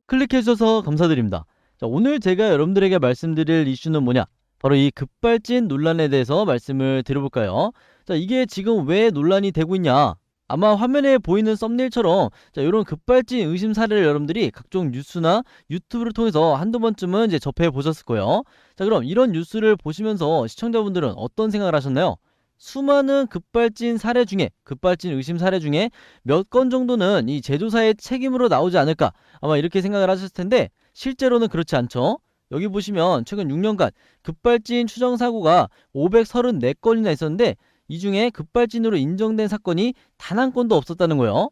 클릭해 주셔서 감사드립니다. 자, 오늘 제가 여러분들에게 말씀드릴 이슈는 뭐냐? 바로 이 급발진 논란에 대해서 말씀을 드려볼까요? 자, 이게 지금 왜 논란이 되고 있냐? 아마 화면에 보이는 썸네일처럼 자, 이런 급발진 의심 사례를 여러분들이 각종 뉴스나 유튜브를 통해서 한두 번쯤은 이제 접해 보셨을 거예요. 자, 그럼 이런 뉴스를 보시면서 시청자분들은 어떤 생각을 하셨나요? 수많은 급발진 사례 중에, 급발진 의심 사례 중에 몇 건 정도는 이 제조사의 책임으로 나오지 않을까, 아마 이렇게 생각을 하셨을 텐데 실제로는 그렇지 않죠. 여기 보시면 최근 6년간 급발진 추정 사고가 534건이나 있었는데 이 중에 급발진으로 인정된 사건이 단 한 건도 없었다는 거예요.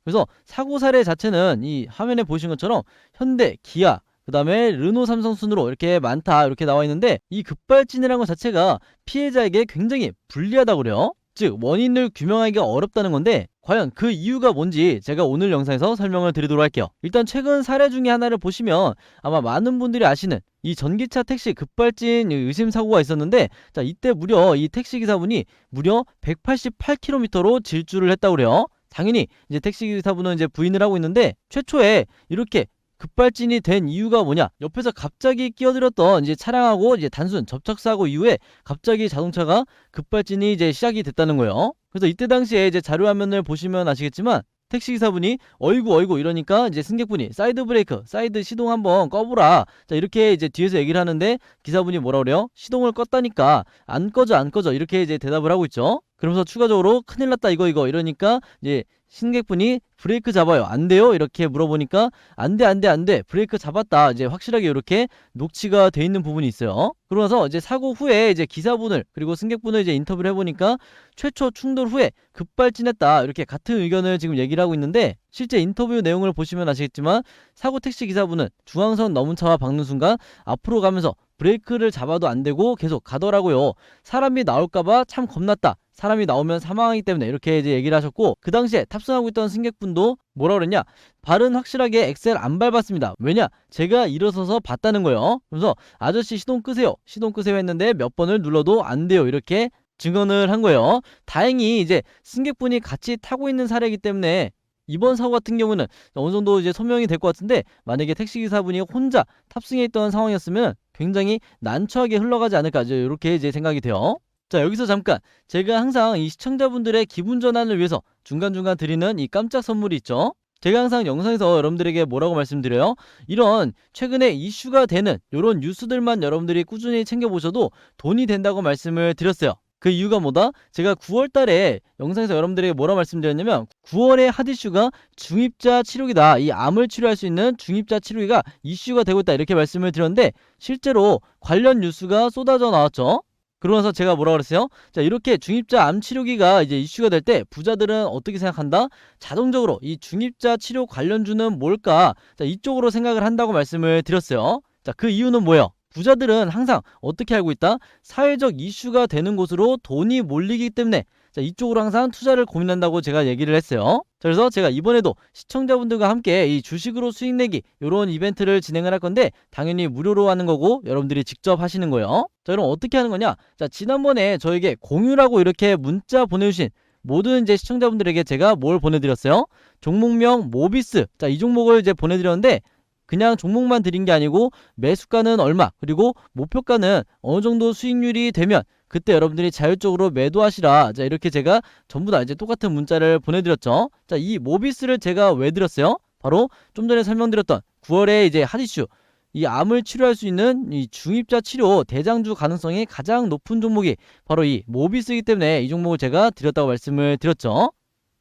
그래서 사고 사례 자체는 이 화면에 보신 것처럼 현대, 기아, 그 다음에 르노, 삼성 순으로 이렇게 많다 이렇게 나와 있는데, 이 급발진이라는 것 자체가 피해자에게 굉장히 불리하다고 그래요. 즉 원인을 규명하기가 어렵다는 건데, 과연 그 이유가 뭔지 제가 오늘 영상에서 설명을 드리도록 할게요. 일단 최근 사례 중에 하나를 보시면 아마 많은 분들이 아시는 이 전기차 택시 급발진 의심 사고가 있었는데, 자, 이때 무려 이 택시기사분이 무려 188km로 질주를 했다고 그래요. 당연히 이제 택시기사분은 이제 부인을 하고 있는데, 최초에 이렇게 급발진이 된 이유가 뭐냐? 옆에서 갑자기 끼어들었던 이제 차량하고 이제 단순 접촉사고 이후에 갑자기 자동차가 급발진이 이제 시작이 됐다는 거예요. 그래서 이때 당시에 이제 자료 화면을 보시면 아시겠지만 택시기사분이 어이구 어이구 이러니까 이제 승객분이 사이드 브레이크, 사이드 시동 한번 꺼보라. 자, 이렇게 이제 뒤에서 얘기를 하는데 기사분이 뭐라 그래요? 시동을 껐다니까 안 꺼져 안 꺼져 이렇게 이제 대답을 하고 있죠. 그러면서 추가적으로 큰일 났다 이거 이러니까 이제 승객분이 브레이크 잡아요 안 돼요? 이렇게 물어보니까 안 돼 안 돼 안 돼 브레이크 잡았다 이제 확실하게 이렇게 녹취가 돼 있는 부분이 있어요. 그러면서 이제 사고 후에 이제 기사분을 그리고 승객분을 이제 인터뷰를 해보니까 최초 충돌 후에 급발진했다 이렇게 같은 의견을 지금 얘기를 하고 있는데, 실제 인터뷰 내용을 보시면 아시겠지만 사고 택시 기사분은 중앙선 넘은 차와 박는 순간 앞으로 가면서 브레이크를 잡아도 안 되고 계속 가더라고요. 사람이 나올까봐 참 겁났다. 사람이 나오면 사망하기 때문에 이렇게 이제 얘기를 하셨고, 그 당시에 탑승하고 있던 승객분도 뭐라 그랬냐? 발은 확실하게 엑셀 안 밟았습니다. 왜냐? 제가 일어서서 봤다는 거예요. 그래서 아저씨 시동 끄세요. 시동 끄세요 했는데 몇 번을 눌러도 안 돼요. 이렇게 증언을 한 거예요. 다행히 이제 승객분이 같이 타고 있는 사례이기 때문에 이번 사고 같은 경우는 어느 정도 이제 소명이 될 것 같은데, 만약에 택시기사분이 혼자 탑승해 있던 상황이었으면 굉장히 난처하게 흘러가지 않을까 이렇게 이제 생각이 돼요. 자, 여기서 잠깐 제가 항상 이 시청자분들의 기분 전환을 위해서 중간중간 드리는 이 깜짝 선물이 있죠. 제가 항상 영상에서 여러분들에게 뭐라고 말씀드려요? 이런 최근에 이슈가 되는 이런 뉴스들만 여러분들이 꾸준히 챙겨보셔도 돈이 된다고 말씀을 드렸어요. 그 이유가 뭐다? 제가 9월 달에 영상에서 여러분들에게 뭐라고 말씀드렸냐면 9월에 핫 이슈가 중입자 치료기다. 이 암을 치료할 수 있는 중입자 치료기가 이슈가 되고 있다. 이렇게 말씀을 드렸는데 실제로 관련 뉴스가 쏟아져 나왔죠. 그러면서 제가 뭐라 그랬어요? 자, 이렇게 중입자 암 치료기가 이제 이슈가 될 때 부자들은 어떻게 생각한다? 자동적으로 이 중입자 치료 관련주는 뭘까? 자, 이쪽으로 생각을 한다고 말씀을 드렸어요. 자, 그 이유는 뭐예요? 부자들은 항상 어떻게 알고 있다? 사회적 이슈가 되는 곳으로 돈이 몰리기 때문에 자, 이쪽으로 항상 투자를 고민한다고 제가 얘기를 했어요. 자, 그래서 제가 이번에도 시청자분들과 함께 이 주식으로 수익 내기 이런 이벤트를 진행을 할 건데 당연히 무료로 하는 거고 여러분들이 직접 하시는 거예요. 자, 그럼 어떻게 하는 거냐? 자, 지난번에 저에게 공유라고 이렇게 문자 보내주신 모든 이제 시청자분들에게 제가 뭘 보내드렸어요? 종목명 모비스. 자, 이 종목을 이제 보내드렸는데 그냥 종목만 드린 게 아니고 매수가는 얼마, 그리고 목표가는 어느 정도 수익률이 되면 그때 여러분들이 자율적으로 매도하시라. 자, 이렇게 제가 전부 다 이제 똑같은 문자를 보내드렸죠. 자, 이 모비스를 제가 왜 드렸어요? 바로 좀 전에 설명드렸던 9월에 이제 핫 이슈, 이 암을 치료할 수 있는 이 중입자 치료 대장주 가능성이 가장 높은 종목이 바로 이 모비스이기 때문에 이 종목을 제가 드렸다고 말씀을 드렸죠.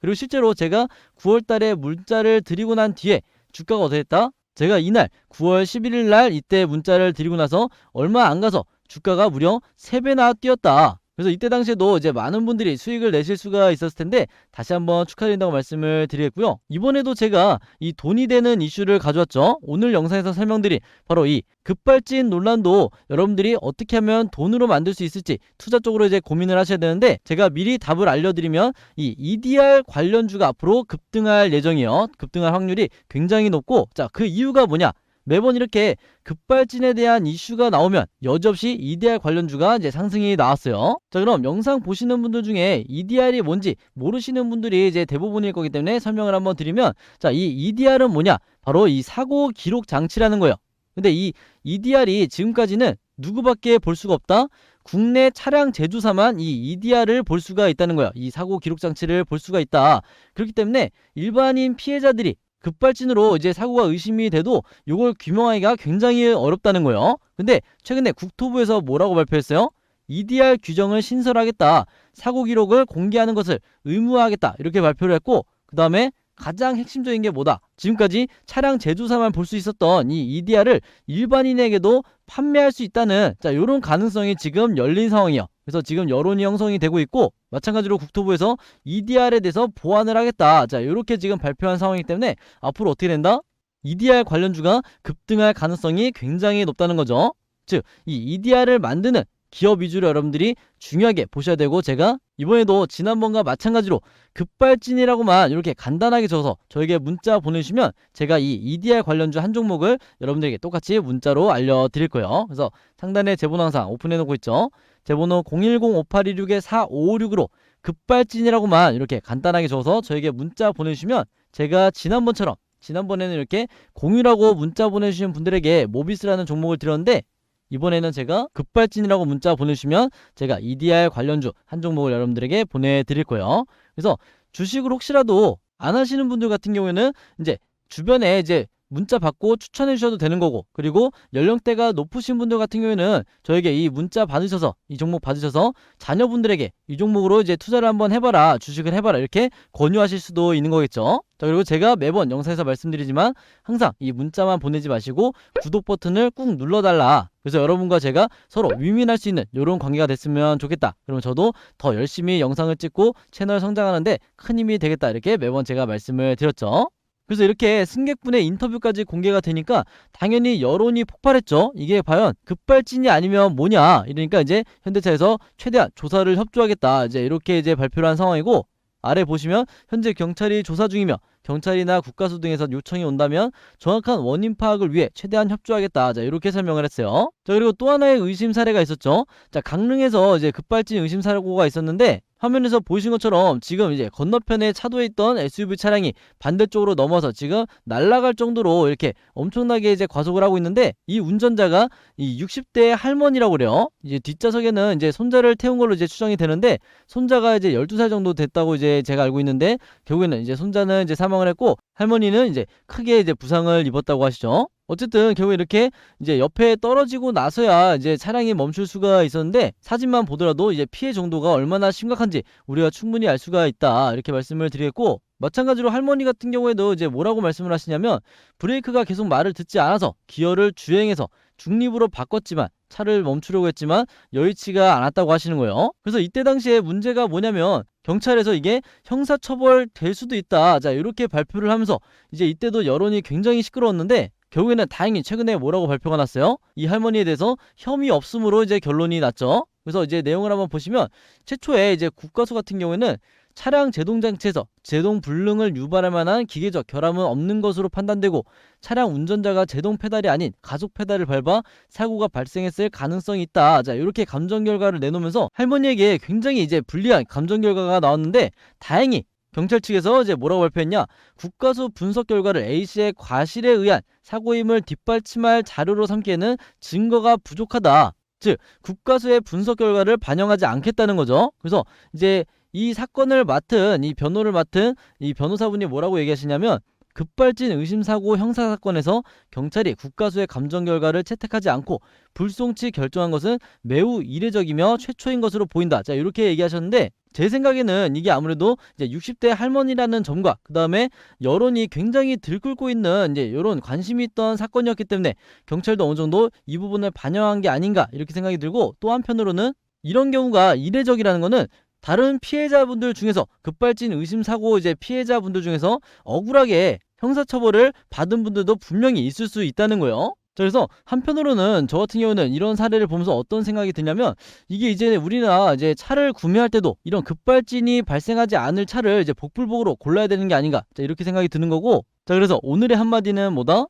그리고 실제로 제가 9월 달에 문자를 드리고 난 뒤에 주가가 어떻게 됐다? 제가 이날 9월 11일 날 이때 문자를 드리고 나서 얼마 안 가서 주가가 무려 3배나 뛰었다. 그래서 이때 당시에도 이제 많은 분들이 수익을 내실 수가 있었을 텐데 다시 한번 축하드린다고 말씀을 드리겠고요. 이번에도 제가 이 돈이 되는 이슈를 가져왔죠. 오늘 영상에서 설명드린 바로 이 급발진 논란도 여러분들이 어떻게 하면 돈으로 만들 수 있을지 투자 쪽으로 이제 고민을 하셔야 되는데, 제가 미리 답을 알려드리면 이 EDR 관련주가 앞으로 급등할 예정이에요. 급등할 확률이 굉장히 높고, 자, 그 이유가 뭐냐? 매번 이렇게 급발진에 대한 이슈가 나오면 여지없이 EDR 관련주가 이제 상승이 나왔어요. 자, 그럼 영상 보시는 분들 중에 EDR이 뭔지 모르시는 분들이 이제 대부분일 거기 때문에 설명을 한번 드리면, 자, 이 EDR은 뭐냐? 바로 이 사고 기록 장치라는 거예요. 근데 이 EDR이 지금까지는 누구밖에 볼 수가 없다? 국내 차량 제조사만 이 EDR을 볼 수가 있다는 거야. 이 사고 기록 장치를 볼 수가 있다. 그렇기 때문에 일반인 피해자들이 급발진으로 이제 사고가 의심이 돼도 이걸 규명하기가 굉장히 어렵다는 거예요. 근데 최근에 국토부에서 뭐라고 발표했어요? EDR 규정을 신설하겠다. 사고 기록을 공개하는 것을 의무화하겠다. 이렇게 발표를 했고, 그 다음에 가장 핵심적인 게 뭐다? 지금까지 차량 제조사만 볼 수 있었던 이 EDR을 일반인에게도 판매할 수 있다는, 자, 이런 가능성이 지금 열린 상황이에요. 그래서 지금 여론이 형성이 되고 있고, 마찬가지로 국토부에서 EDR에 대해서 보완을 하겠다. 자, 이렇게 지금 발표한 상황이기 때문에 앞으로 어떻게 된다? EDR 관련주가 급등할 가능성이 굉장히 높다는 거죠. 즉, 이 EDR을 만드는 기업 위주로 여러분들이 중요하게 보셔야 되고, 제가 이번에도 지난번과 마찬가지로 급발진이라고만 이렇게 간단하게 적어서 저에게 문자 보내주시면 제가 이 EDR 관련주 한 종목을 여러분들에게 똑같이 문자로 알려드릴 거예요. 그래서 상단에 제 번호 항상 오픈해 놓고 있죠. 제 번호 010-5826-4556으로 급발진이라고만 이렇게 간단하게 적어서 저에게 문자 보내주시면 제가 지난번에는 이렇게 공유라고 문자 보내주신 분들에게 모비스라는 종목을 드렸는데, 이번에는 제가 급발진이라고 문자 보내주시면 제가 EDR 관련주 한 종목을 여러분들에게 보내드릴 거예요. 그래서 주식을 혹시라도 안 하시는 분들 같은 경우에는 이제 주변에 이제 문자 받고 추천해 주셔도 되는 거고, 그리고 연령대가 높으신 분들 같은 경우에는 저에게 이 문자 받으셔서, 이 종목 받으셔서 자녀분들에게 이 종목으로 이제 투자를 한번 해봐라, 주식을 해봐라, 이렇게 권유하실 수도 있는 거겠죠. 자, 그리고 제가 매번 영상에서 말씀드리지만 항상 이 문자만 보내지 마시고 구독 버튼을 꾹 눌러달라. 그래서 여러분과 제가 서로 윈윈할 수 있는 이런 관계가 됐으면 좋겠다. 그러면 저도 더 열심히 영상을 찍고 채널 성장하는데 큰 힘이 되겠다. 이렇게 매번 제가 말씀을 드렸죠. 그래서 이렇게 승객분의 인터뷰까지 공개가 되니까 당연히 여론이 폭발했죠. 이게 과연 급발진이 아니면 뭐냐, 이러니까 이제 현대차에서 최대한 조사를 협조하겠다, 이제 이렇게 이제 발표를 한 상황이고, 아래 보시면 현재 경찰이 조사 중이며 경찰이나 국가수 등에서 요청이 온다면 정확한 원인 파악을 위해 최대한 협조하겠다. 자, 이렇게 설명을 했어요. 자, 그리고 또 하나의 의심 사례가 있었죠. 자, 강릉에서 이제 급발진 의심 사고가 있었는데, 화면에서 보이신 것처럼 지금 이제 건너편에 차도에 있던 SUV 차량이 반대쪽으로 넘어서 지금 날아갈 정도로 이렇게 엄청나게 이제 과속을 하고 있는데, 이 운전자가 이 60대 할머니라고 그래요. 이제 뒷좌석에는 이제 손자를 태운 걸로 이제 추정이 되는데, 손자가 이제 12살 정도 됐다고 이제 제가 알고 있는데, 결국에는 이제 손자는 이제 사망을 했고 할머니는 이제 크게 이제 부상을 입었다고 하시죠. 어쨌든 결국 이렇게 이제 옆에 떨어지고 나서야 이제 차량이 멈출 수가 있었는데, 사진만 보더라도 이제 피해 정도가 얼마나 심각한지 우리가 충분히 알 수가 있다, 이렇게 말씀을 드리겠고, 마찬가지로 할머니 같은 경우에도 이제 뭐라고 말씀을 하시냐면, 브레이크가 계속 말을 듣지 않아서 기어를 주행해서 중립으로 바꿨지만 차를 멈추려고 했지만 여의치가 않았다고 하시는 거예요. 그래서 이때 당시에 문제가 뭐냐면 경찰에서 이게 형사처벌 될 수도 있다, 자, 이렇게 발표를 하면서 이제 이때도 여론이 굉장히 시끄러웠는데, 결국에는 다행히 최근에 뭐라고 발표가 났어요? 이 할머니에 대해서 혐의 없음으로 이제 결론이 났죠. 그래서 이제 내용을 한번 보시면, 최초에 이제 국가수 같은 경우에는 차량 제동장치에서 제동 불능을 유발할 만한 기계적 결함은 없는 것으로 판단되고, 차량 운전자가 제동 페달이 아닌 가속 페달을 밟아 사고가 발생했을 가능성이 있다. 자, 이렇게 감정 결과를 내놓으면서 할머니에게 굉장히 이제 불리한 감정 결과가 나왔는데, 다행히 경찰 측에서 이제 뭐라고 발표했냐? 국가수 분석 결과를 A씨의 과실에 의한 사고임을 뒷받침할 자료로 삼기에는 증거가 부족하다. 즉, 국가수의 분석 결과를 반영하지 않겠다는 거죠. 그래서 이제 이 사건을 맡은, 이 변호를 맡은 이 변호사분이 뭐라고 얘기하시냐면, 급발진 의심사고 형사사건에서 경찰이 국가수의 감정 결과를 채택하지 않고 불송치 결정한 것은 매우 이례적이며 최초인 것으로 보인다. 자, 이렇게 얘기하셨는데, 제 생각에는 이게 아무래도 이제 60대 할머니라는 점과 그 다음에 여론이 굉장히 들끓고 있는 이제 이런 관심이 있던 사건이었기 때문에 경찰도 어느 정도 이 부분을 반영한 게 아닌가, 이렇게 생각이 들고, 또 한편으로는 이런 경우가 이례적이라는 거는 다른 피해자분들 중에서, 급발진 의심사고 이제 피해자분들 중에서 억울하게 형사처벌을 받은 분들도 분명히 있을 수 있다는 거예요. 자, 그래서 한편으로는 저 같은 경우는 이런 사례를 보면서 어떤 생각이 드냐면, 이게 이제 우리나 이제 차를 구매할 때도 이런 급발진이 발생하지 않을 차를 이제 복불복으로 골라야 되는 게 아닌가, 자, 이렇게 생각이 드는 거고, 자, 그래서 오늘의 한마디는 뭐다?